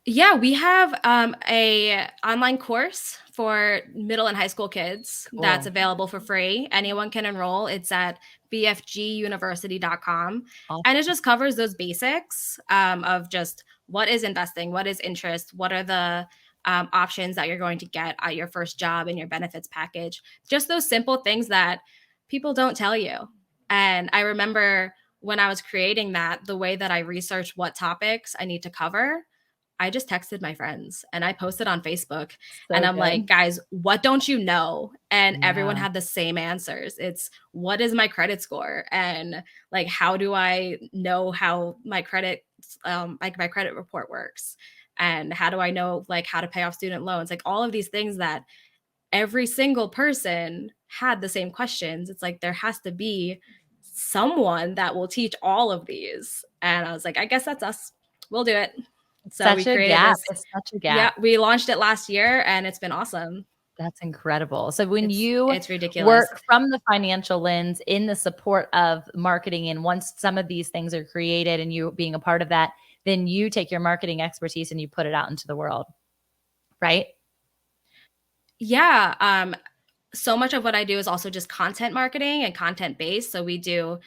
Yeah, we have a online course for middle and high school kids that's Cool. available for free. Anyone can enroll. It's at bfguniversity.com. And it Awesome. just covers those basics of just what is investing, what is interest, what are the options that you're going to get at your first job and your benefits package. Just those simple things that people don't tell you. And I remember when I was creating that, the way that I researched what topics I need to cover, I just texted my friends and I posted on Facebook and So I'm like, good. guys, what don't you know? And everyone Yeah. had the same answers. It's what is my credit score? And like, how do I know how my credit, like my credit report works? And how do I know like how to pay off student loans? Like all of these things that every single person had the same questions. It's like there has to be someone that will teach all of these. And I was like, I guess that's us. We'll do it. It's So we such a created gap. this. It's such a Yeah, gap. we launched it last year and it's been awesome. That's incredible. So when It's you it's ridiculous. work from the financial lens in the support of marketing, and once some of these things are created and you being a part of that, then you take your marketing expertise and you put it out into the world, right? Yeah, so much of what I do is also just content marketing and content based. So we do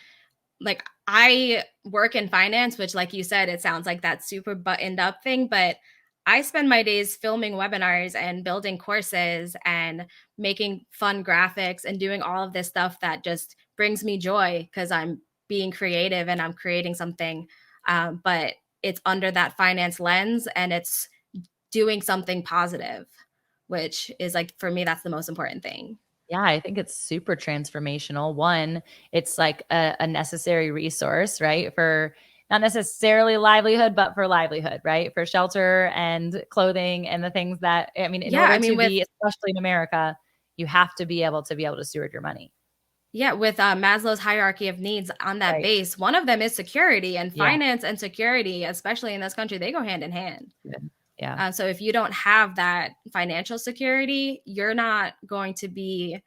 like I work in finance, which like you said, it sounds like that super buttoned up thing, but I spend my days filming webinars and building courses and making fun graphics and doing all of this stuff that just brings me joy because I'm being creative and I'm creating something. But it's under that finance lens and it's doing something positive, which is like for me, that's the most important thing. Yeah, I think it's super transformational. One, it's like a necessary resource, right? For not necessarily livelihood, but for livelihood, right? For shelter and clothing and the things that, I mean, in Yeah, order I to mean, with be, especially in America, you have to be able to steward your money. Yeah, with Maslow's hierarchy of needs on that Right. base, one of them is security, and Yeah. finance and security, especially in this country, they go hand in hand. Good. Yeah. So if you don't have that financial security, you're not going to be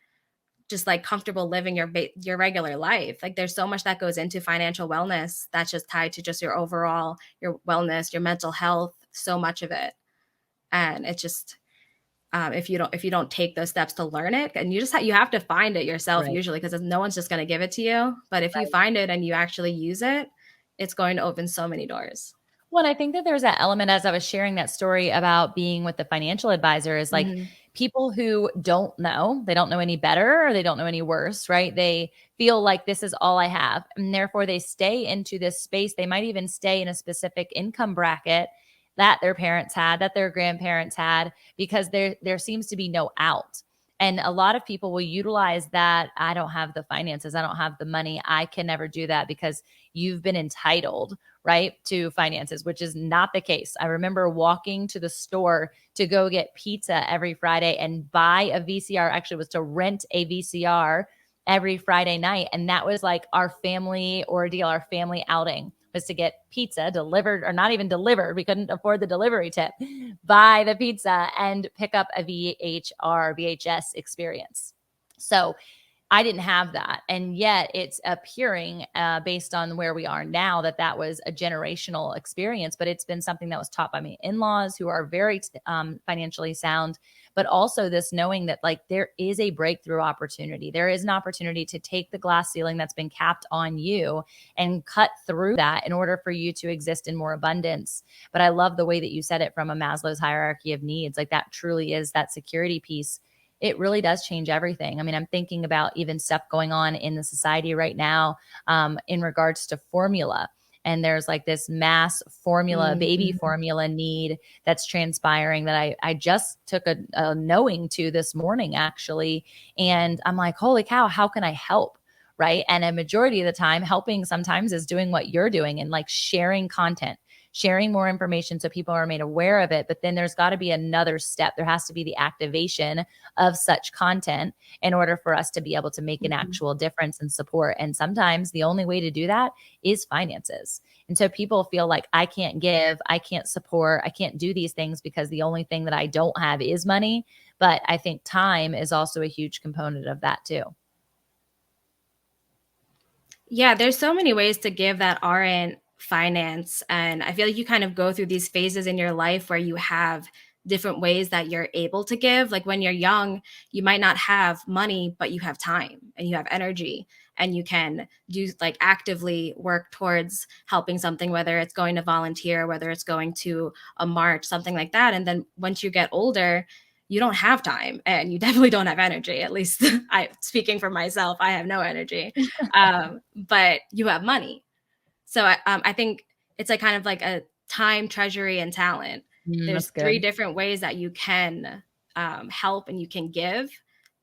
just like comfortable living your regular life. Like there's so much that goes into financial wellness that's just tied to just your overall your wellness, your mental health, so much of it, and it's just if you don't take those steps to learn it, and you have to find it yourself Right. usually because no one's just going to give it to you, but if you find it and you actually use it, it's going to open so many doors. Well, and I think that there's that element as I was sharing that story about being with the financial advisor is like Mm-hmm. people who don't know, they don't know any better or they don't know any worse, right? They feel like this is all I have. And therefore they stay into this space. They might even stay in a specific income bracket that their parents had, that their grandparents had, because there seems to be no out. And a lot of people will utilize that. I don't have the finances. I don't have the money. I can never do that because you've been entitled, right, to finances, which is not the case. I remember walking to the store to go get pizza every Friday and buy a VCR, actually was to rent a VCR every Friday night. And that was like our family ordeal, our family outing was to get pizza delivered or not even delivered. We couldn't afford the delivery tip, buy the pizza and pick up a VHS experience. So I didn't have that. And yet it's appearing based on where we are now that was a generational experience, but it's been something that was taught by my in-laws who are very financially sound, but also this knowing that like there is a breakthrough opportunity. There is an opportunity to take the glass ceiling that's been capped on you and cut through that in order for you to exist in more abundance. But I love the way that you said it from a Maslow's hierarchy of needs. Like that truly is that security piece. It really does change everything. I mean, I'm thinking about even stuff going on in the society right now in regards to formula. And there's like this mass formula, baby Mm-hmm. formula need that's transpiring that I just took a knowing to this morning, actually. And I'm like, holy cow, how can I help? Right. And a majority of the time, helping sometimes is doing what you're doing and like sharing content, sharing more information so people are made aware of it. But then there's got to be another step. There has to be the activation of such content in order for us to be able to make an actual difference and support. And sometimes the only way to do that is finances. And so people feel like I can't give, I can't support, I can't do these things because the only thing that I don't have is money. But I think time is also a huge component of that too. Yeah, there's so many ways to give that aren't finance. And I feel like you kind of go through these phases in your life where you have different ways that you're able to give. Like when you're young, you might not have money, but you have time and you have energy, and you can do like actively work towards helping something, whether it's going to volunteer, whether it's going to a march, something like that. And then once you get older, you don't have time and you definitely don't have energy. At least I, speaking for myself, I have no energy, but you have money. So I think it's like kind of like a time, treasury, and talent. There's That's three good. different ways that you can help and you can give.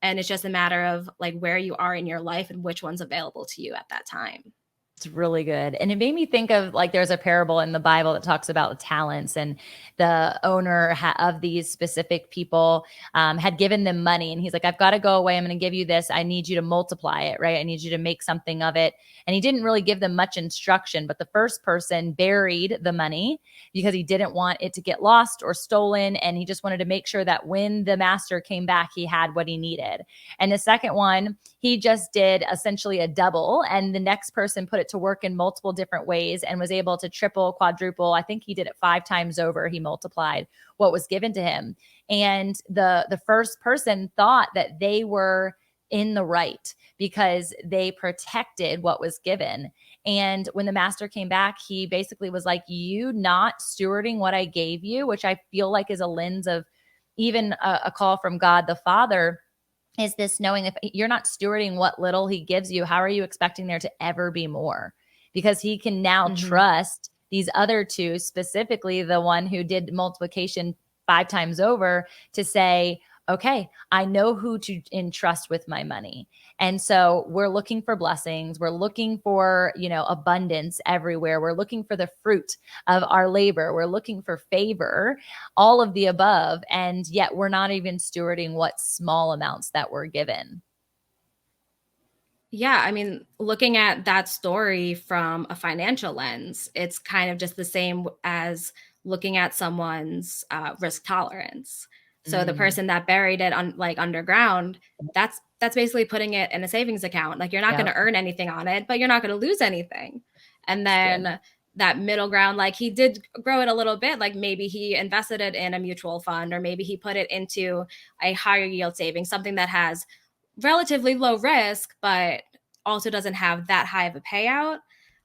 And it's just a matter of like where you are in your life and which one's available to you at that time. It's really good. And it made me think of like there's a parable in the Bible that talks about talents, and the owner of these specific people had given them money. And he's like, I've got to go away. I'm going to give you this. I need you to multiply it, right? I need you to make something of it. And he didn't really give them much instruction, but the first person buried the money because he didn't want it to get lost or stolen. And he just wanted to make sure that when the master came back, he had what he needed. And the second one, he just did essentially a double, and the next person put it to work in multiple different ways and was able to triple, quadruple. I think he did it 5 times over. He multiplied what was given to him. And the first person thought that they were in the right because they protected what was given. And when the master came back, he basically was like, you not stewarding what I gave you, which I feel like is a lens of even a call from God the Father, is this knowing if you're not stewarding what little he gives you, how are you expecting there to ever be more? Because he can now Mm-hmm. trust these other two, specifically the one who did multiplication 5 times over, to say, okay, I know who to entrust with my money. And so we're looking for blessings. We're looking for, abundance everywhere. We're looking for the fruit of our labor. We're looking for favor, all of the above. And yet we're not even stewarding what small amounts that we're given. Yeah, I mean, looking at that story from a financial lens, it's kind of just the same as looking at someone's risk tolerance. So the Mm, person that buried it on like underground, that's basically putting it in a savings account. Like you're not going yep, to earn anything on it, but you're not going to lose anything. And it's good. then that middle ground, like he did grow it a little bit, like maybe he invested it in a mutual fund, or maybe he put it into a higher yield savings, something that has relatively low risk, but also doesn't have that high of a payout.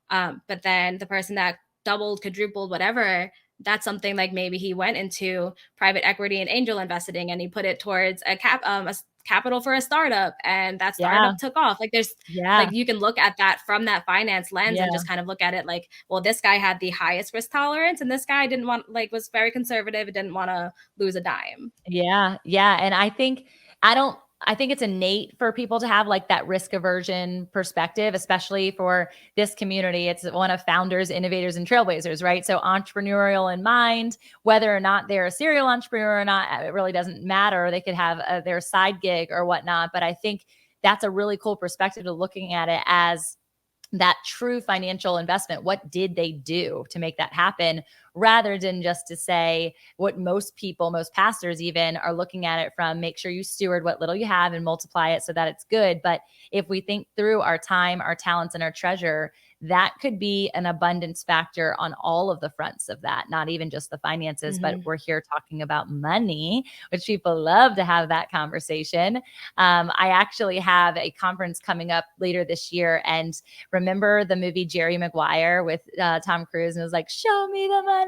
But then the person that doubled, quadrupled, whatever, that's something like maybe he went into private equity and angel investing, and he put it towards a capital for a startup, and that Yeah. startup took off. Like there's Yeah. like you can look at that from that finance lens and Yeah. just kind of look at it like, well, this guy had the highest risk tolerance, and this guy didn't want, like, was very conservative and didn't want to lose a dime. Yeah. Yeah. And I think it's innate for people to have like that risk aversion perspective, especially for this community. It's one of founders, innovators, and trailblazers, right? So entrepreneurial in mind, whether or not they're a serial entrepreneur or not, it really doesn't matter. They could have their side gig or whatnot. But I think that's a really cool perspective to looking at it as that true financial investment. What did they do to make that happen? Rather than just to say what most people, most pastors even, are looking at it from, make sure you steward what little you have and multiply it so that it's good. But if we think through our time, our talents, and our treasure, that could be an abundance factor on all of the fronts of that, not even just the finances, but Mm-hmm. we're here talking about money, which people love to have that conversation. I actually have a conference coming up later this year, and remember the movie Jerry Maguire with Tom Cruise, and it was like, show me the money.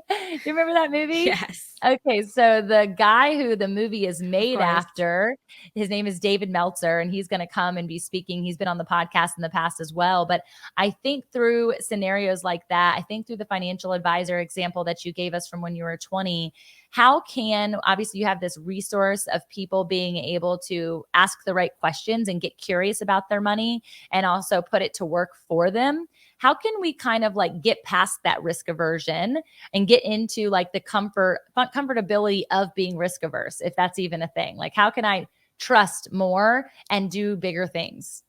You remember that movie? Yes, Okay, so the guy who the movie is of made course. after, his name is David Meltzer, and he's going to come and be speaking. He's been on the podcast in the past as well. But I think through scenarios like that, I think through the financial advisor example that you gave us from when you were 20, how can, obviously you have this resource of people being able to ask the right questions and get curious about their money and also put it to work for them. How can we kind of like get past that risk aversion and get into like the comfortability of being risk averse, if that's even a thing? Like, how can I trust more and do bigger things?